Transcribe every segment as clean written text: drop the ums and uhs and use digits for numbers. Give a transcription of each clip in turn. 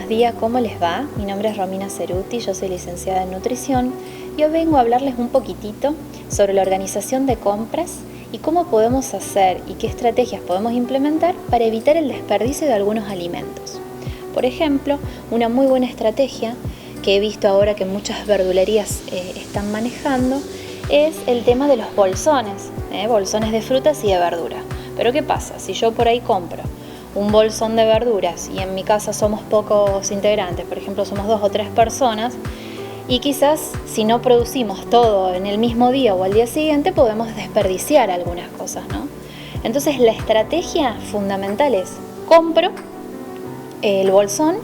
buenos días, ¿cómo les va? Mi nombre es Romina Ceruti, yo soy licenciada en nutrición y hoy vengo a hablarles un poquitito sobre la organización de compras y cómo podemos hacer y qué estrategias podemos implementar para evitar el desperdicio de algunos alimentos. Por ejemplo, una muy buena estrategia que he visto ahora que muchas verdulerías están manejando es el tema de los bolsones, bolsones de frutas y de verduras. Pero ¿qué pasa? Si yo por ahí compro un bolsón de verduras y en mi casa somos pocos integrantes, por ejemplo somos 2 o 3 personas, y quizás si no producimos todo en el mismo día o al día siguiente podemos desperdiciar algunas cosas, ¿no? Entonces la estrategia fundamental es: compro el bolsón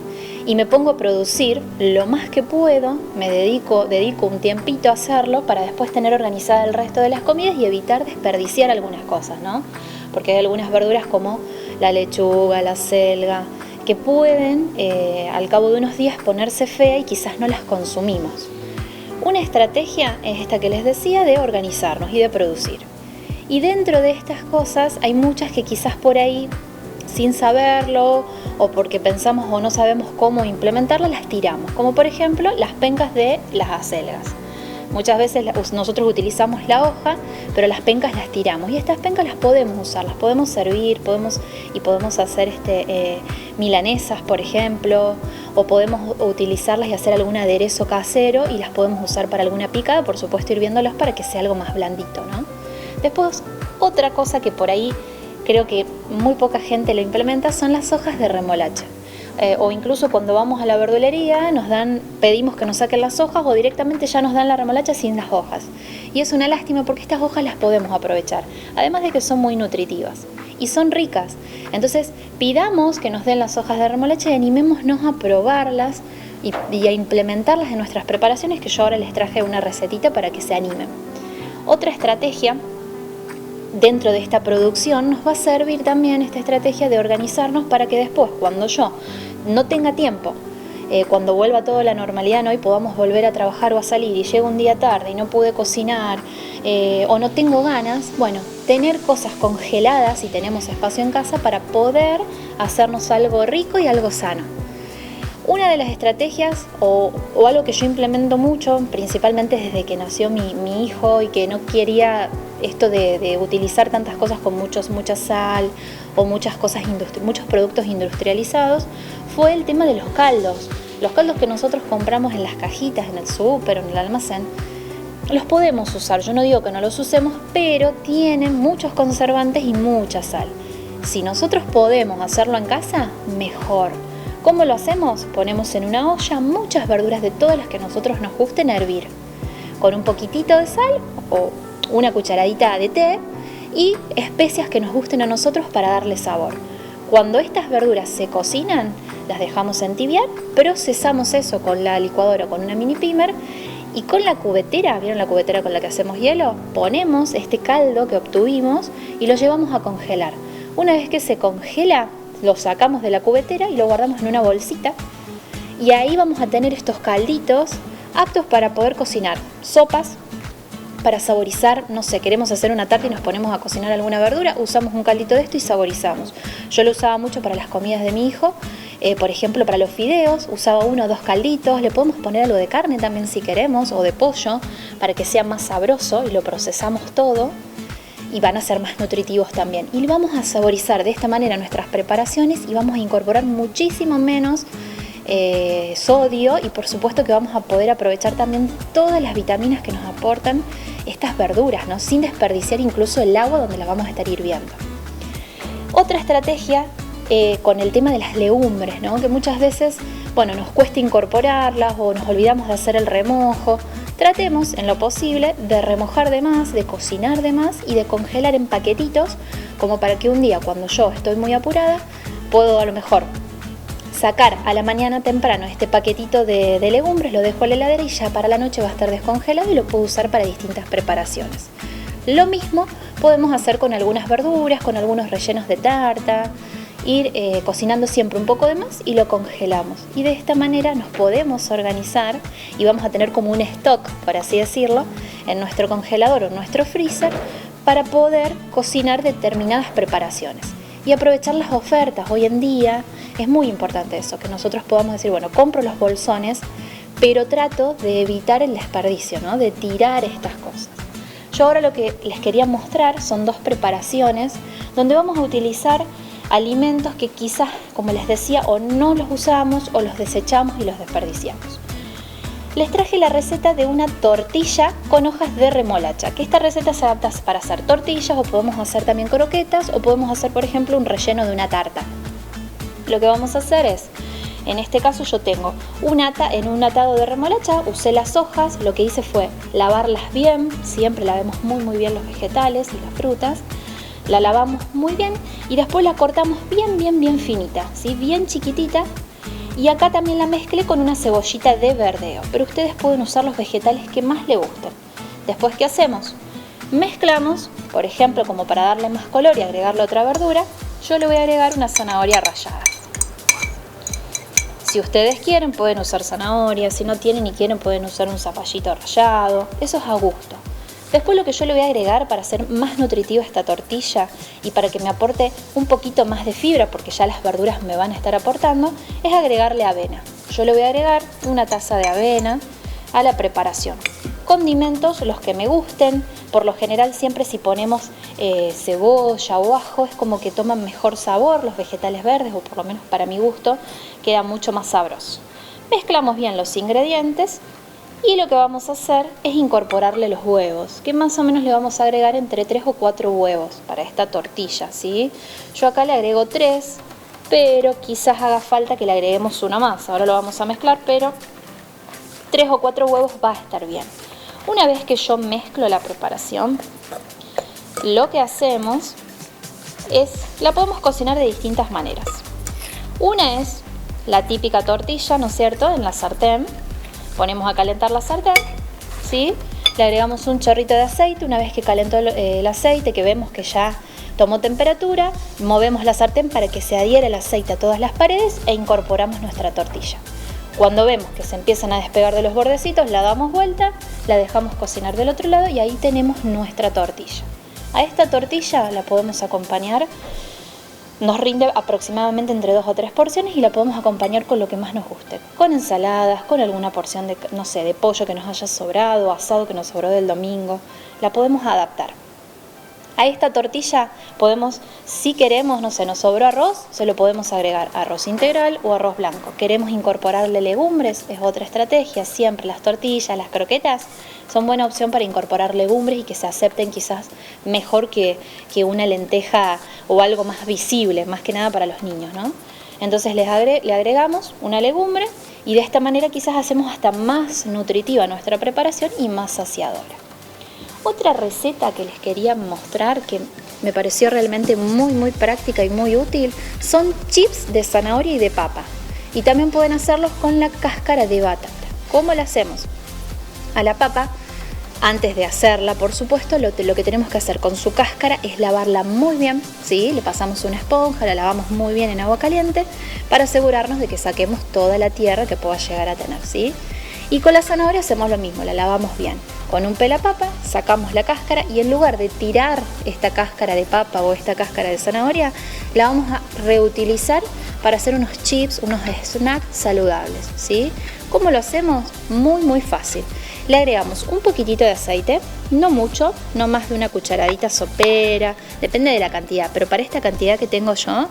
y me pongo a producir lo más que puedo, me dedico un tiempito a hacerlo para después tener organizada el resto de las comidas y evitar desperdiciar algunas cosas, ¿no? Porque hay algunas verduras como la lechuga, la selga, que pueden al cabo de unos días ponerse fea y quizás no las consumimos. Una estrategia es esta que les decía, de organizarnos y de producir. Y dentro de estas cosas hay muchas que quizás por ahí, sin saberlo o porque pensamos o no sabemos cómo implementarlas, las tiramos. Como por ejemplo las pencas de las acelgas. Muchas veces nosotros utilizamos la hoja, pero las pencas las tiramos. Y estas pencas las podemos usar, las podemos servir, podemos hacer milanesas, por ejemplo, o podemos utilizarlas y hacer algún aderezo casero y las podemos usar para alguna picada, por supuesto hirviéndolas para que sea algo más blandito, ¿no? Después, otra cosa que por ahí creo que muy poca gente lo implementa son las hojas de remolacha. O incluso cuando vamos a la verdulería pedimos que nos saquen las hojas o directamente ya nos dan la remolacha sin las hojas. Y es una lástima porque estas hojas las podemos aprovechar, además de que son muy nutritivas y son ricas. Entonces pidamos que nos den las hojas de remolacha y animémonos a probarlas y a implementarlas en nuestras preparaciones, que yo ahora les traje una recetita para que se animen. Otra estrategia dentro de esta producción nos va a servir también esta estrategia de organizarnos para que después, cuando yo no tenga tiempo, cuando vuelva toda la normalidad, ¿no? Y podamos volver a trabajar o a salir y llego un día tarde y no pude cocinar o no tengo ganas, bueno, tener cosas congeladas si tenemos espacio en casa para poder hacernos algo rico y algo sano. Una de las estrategias o algo que yo implemento mucho, principalmente desde que nació mi hijo y que no quería esto de utilizar tantas cosas con mucha sal o muchos productos industrializados, fue el tema de los caldos. Los caldos que nosotros compramos en las cajitas, en el súper o en el almacén, los podemos usar. Yo no digo que no los usemos, pero tienen muchos conservantes y mucha sal. Si nosotros podemos hacerlo en casa, mejor. ¿Cómo lo hacemos? Ponemos en una olla muchas verduras de todas las que a nosotros nos gusten a hervir, con un poquitito de sal o una cucharadita de té y especias que nos gusten a nosotros para darle sabor. Cuando estas verduras se cocinan, las dejamos entibiar, procesamos eso con la licuadora, con una mini pimer, y con la cubetera, ¿vieron la cubetera con la que hacemos hielo? Ponemos este caldo que obtuvimos y lo llevamos a congelar. Una vez que se congela, lo sacamos de la cubetera y lo guardamos en una bolsita, y ahí vamos a tener estos calditos aptos para poder cocinar sopas, para saborizar, no sé, queremos hacer una tarta y nos ponemos a cocinar alguna verdura, usamos un caldito de esto y saborizamos. Yo lo usaba mucho para las comidas de mi hijo, por ejemplo para los fideos, usaba 1 o 2 calditos, le podemos poner algo de carne también si queremos, o de pollo, para que sea más sabroso, y lo procesamos todo y van a ser más nutritivos también. Y vamos a saborizar de esta manera nuestras preparaciones y vamos a incorporar muchísimo menos sodio, y por supuesto que vamos a poder aprovechar también todas las vitaminas que nos aportan estas verduras, ¿no? Sin desperdiciar incluso el agua donde las vamos a estar hirviendo. Otra estrategia con el tema de las legumbres, ¿no? Que muchas veces, nos cuesta incorporarlas o nos olvidamos de hacer el remojo. Tratemos en lo posible de remojar de más, de cocinar de más y de congelar en paquetitos, como para que un día, cuando yo estoy muy apurada, puedo a lo mejor sacar a la mañana temprano este paquetito de legumbres, lo dejo en la heladera y ya para la noche va a estar descongelado y lo puedo usar para distintas preparaciones. Lo mismo podemos hacer con algunas verduras, con algunos rellenos de tarta, ir cocinando siempre un poco de más y lo congelamos. Y de esta manera nos podemos organizar y vamos a tener como un stock, por así decirlo, en nuestro congelador o en nuestro freezer para poder cocinar determinadas preparaciones. y aprovechar las ofertas. Hoy en día es muy importante eso, que nosotros podamos decir, bueno, compro los bolsones, pero trato de evitar el desperdicio, ¿no? De tirar estas cosas. Yo ahora lo que les quería mostrar son 2 preparaciones donde vamos a utilizar alimentos que quizás, como les decía, o no los usamos o los desechamos y los desperdiciamos. Les traje la receta de una tortilla con hojas de remolacha, que esta receta se adapta para hacer tortillas o podemos hacer también croquetas o podemos hacer, por ejemplo, un relleno de una tarta. Lo que vamos a hacer es, en este caso yo tengo en un atado de remolacha, usé las hojas, lo que hice fue lavarlas bien, siempre lavemos muy bien los vegetales y las frutas, la lavamos muy bien y después la cortamos bien finita, ¿sí? Bien chiquitita. Y acá también la mezclé con una cebollita de verdeo, pero ustedes pueden usar los vegetales que más les gusten. Después, ¿qué hacemos? Mezclamos, por ejemplo, como para darle más color y agregarle otra verdura, yo le voy a agregar una zanahoria rallada. Si ustedes quieren pueden usar zanahoria, si no tienen y quieren pueden usar un zapallito rallado, eso es a gusto. Después lo que yo le voy a agregar para hacer más nutritiva esta tortilla y para que me aporte un poquito más de fibra, porque ya las verduras me van a estar aportando, es agregarle avena. Yo le voy a agregar una taza de avena a la preparación. Condimentos, los que me gusten. Por lo general siempre si ponemos cebolla o ajo es como que toman mejor sabor los vegetales verdes, o por lo menos para mi gusto queda mucho más sabroso. Mezclamos bien los ingredientes. Y lo que vamos a hacer es incorporarle los huevos, que más o menos le vamos a agregar entre 3 o 4 huevos para esta tortilla, ¿sí? Yo acá le agrego 3, pero quizás haga falta que le agreguemos uno más. Ahora lo vamos a mezclar, pero 3 o 4 huevos va a estar bien. Una vez que yo mezclo la preparación, lo que hacemos es, la podemos cocinar de distintas maneras. Una es la típica tortilla, ¿no es cierto?, en la sartén. Ponemos a calentar la sartén, ¿sí? Le agregamos un chorrito de aceite. Una vez que calentó el aceite, que vemos que ya tomó temperatura, movemos la sartén para que se adhiera el aceite a todas las paredes e incorporamos nuestra tortilla. Cuando vemos que se empiezan a despegar de los bordecitos, la damos vuelta, la dejamos cocinar del otro lado y ahí tenemos nuestra tortilla. A esta tortilla la podemos acompañar. Nos rinde aproximadamente entre 2 o 3 porciones y la podemos acompañar con lo que más nos guste. Con ensaladas, con alguna porción de, no sé, de pollo que nos haya sobrado, asado que nos sobró del domingo. La podemos adaptar. A esta tortilla podemos, si queremos, no sé, nos sobró arroz, se lo podemos agregar arroz integral o arroz blanco. Queremos incorporarle legumbres, es otra estrategia. Siempre las tortillas, las croquetas son buena opción para incorporar legumbres y que se acepten quizás mejor que una lenteja o algo más visible, más que nada para los niños, ¿no? Entonces le agregamos una legumbre y de esta manera quizás hacemos hasta más nutritiva nuestra preparación y más saciadora. Otra receta que les quería mostrar que me pareció realmente muy práctica y muy útil son chips de zanahoria y de papa. Y también pueden hacerlos con la cáscara de batata. ¿Cómo la hacemos? A la papa, antes de hacerla, por supuesto, lo que tenemos que hacer con su cáscara es lavarla muy bien, ¿sí? Le pasamos una esponja, la lavamos muy bien en agua caliente para asegurarnos de que saquemos toda la tierra que pueda llegar a tener, ¿sí? Y con la zanahoria hacemos lo mismo, la lavamos bien. Con un pelapapa sacamos la cáscara y en lugar de tirar esta cáscara de papa o esta cáscara de zanahoria, la vamos a reutilizar para hacer unos chips, unos snacks saludables, ¿sí? ¿Cómo lo hacemos? Muy fácil. Le agregamos un poquitito de aceite, no mucho, no más de una cucharadita sopera, depende de la cantidad, pero para esta cantidad que tengo yo,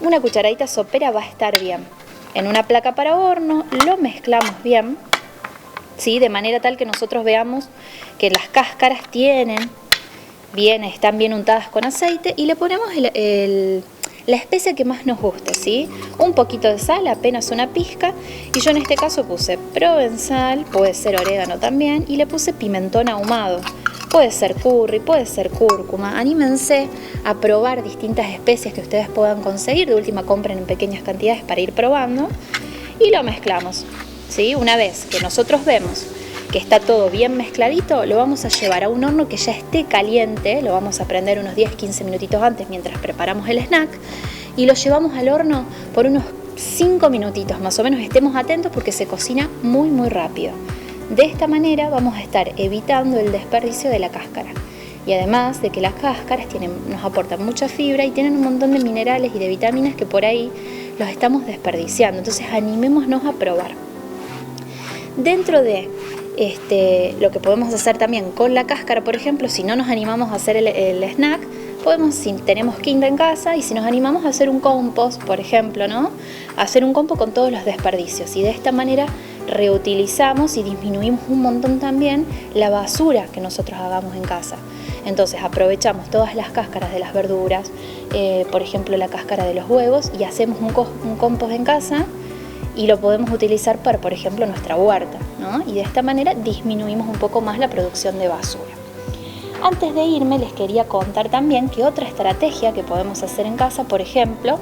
una cucharadita sopera va a estar bien. En una placa para horno lo mezclamos bien, ¿sí? De manera tal que nosotros veamos que las cáscaras están bien untadas con aceite y le ponemos la especia que más nos guste, ¿sí? Un poquito de sal, apenas una pizca, y yo en este caso puse provenzal, puede ser orégano también, y le puse pimentón ahumado. Puede ser curry, puede ser cúrcuma. Anímense a probar distintas especies que ustedes puedan conseguir. De última, compren en pequeñas cantidades para ir probando. Y lo mezclamos, ¿sí? Una vez que nosotros vemos que está todo bien mezcladito, lo vamos a llevar a un horno que ya esté caliente. Lo vamos a prender unos 10-15 minutitos antes mientras preparamos el snack. Y lo llevamos al horno por unos 5 minutitos más o menos. Estemos atentos porque se cocina muy rápido. De esta manera vamos a estar evitando el desperdicio de la cáscara. Y además de que las cáscaras nos aportan mucha fibra y tienen un montón de minerales y de vitaminas que por ahí los estamos desperdiciando. Entonces animémonos a probar. Dentro de lo que podemos hacer también con la cáscara, por ejemplo, si no nos animamos a hacer el snack, podemos, si tenemos quinta en casa, y si nos animamos a hacer un compost, por ejemplo, ¿no? Hacer un compost con todos los desperdicios, y de esta manera reutilizamos y disminuimos un montón también la basura que nosotros hagamos en casa. Entonces aprovechamos todas las cáscaras de las verduras, por ejemplo la cáscara de los huevos, y hacemos un compost en casa y lo podemos utilizar para, por ejemplo, nuestra huerta, ¿no? Y de esta manera disminuimos un poco más la producción de basura. Antes de irme les quería contar también que otra estrategia que podemos hacer en casa, por ejemplo,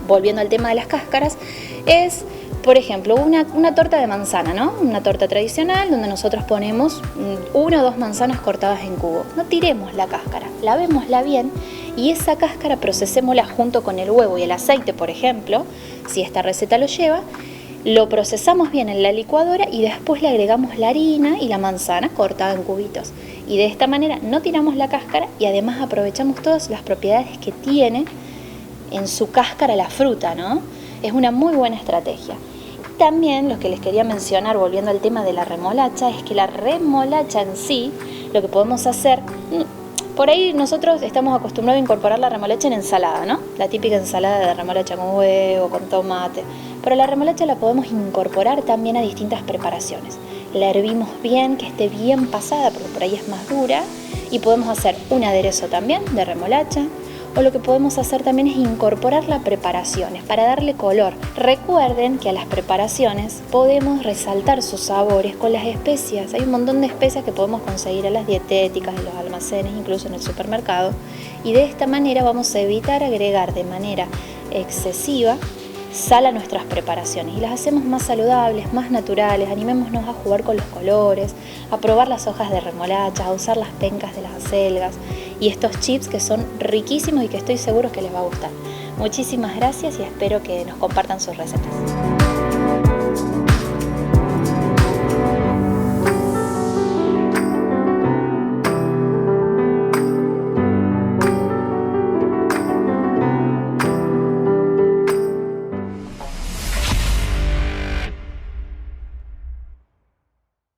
volviendo al tema de las cáscaras, es, por ejemplo, una torta de manzana, ¿no? Una torta tradicional donde nosotros ponemos 1 o 2 manzanas cortadas en cubo. No tiremos la cáscara, lavémosla bien y esa cáscara procesémosla junto con el huevo y el aceite, por ejemplo, si esta receta lo lleva. Lo procesamos bien en la licuadora y después le agregamos la harina y la manzana cortada en cubitos. Y de esta manera no tiramos la cáscara y además aprovechamos todas las propiedades que tiene en su cáscara la fruta, ¿no? Es una muy buena estrategia. También lo que les quería mencionar, volviendo al tema de la remolacha, es que la remolacha en sí, lo que podemos hacer, por ahí nosotros estamos acostumbrados a incorporar la remolacha en ensalada, ¿no? La típica ensalada de remolacha con huevo, con tomate. Pero la remolacha la podemos incorporar también a distintas preparaciones. La hervimos bien, que esté bien pasada, porque por ahí es más dura, y podemos hacer un aderezo también de remolacha. O lo que podemos hacer también es incorporarla a preparaciones para darle color. Recuerden que a las preparaciones podemos resaltar sus sabores con las especias. Hay un montón de especias que podemos conseguir en las dietéticas, en los almacenes, incluso en el supermercado. Y de esta manera vamos a evitar agregar de manera excesiva sal a nuestras preparaciones y las hacemos más saludables, más naturales. Animémonos a jugar con los colores, a probar las hojas de remolacha, a usar las pencas de las acelgas y estos chips que son riquísimos y que estoy seguro que les va a gustar. Muchísimas gracias y espero que nos compartan sus recetas.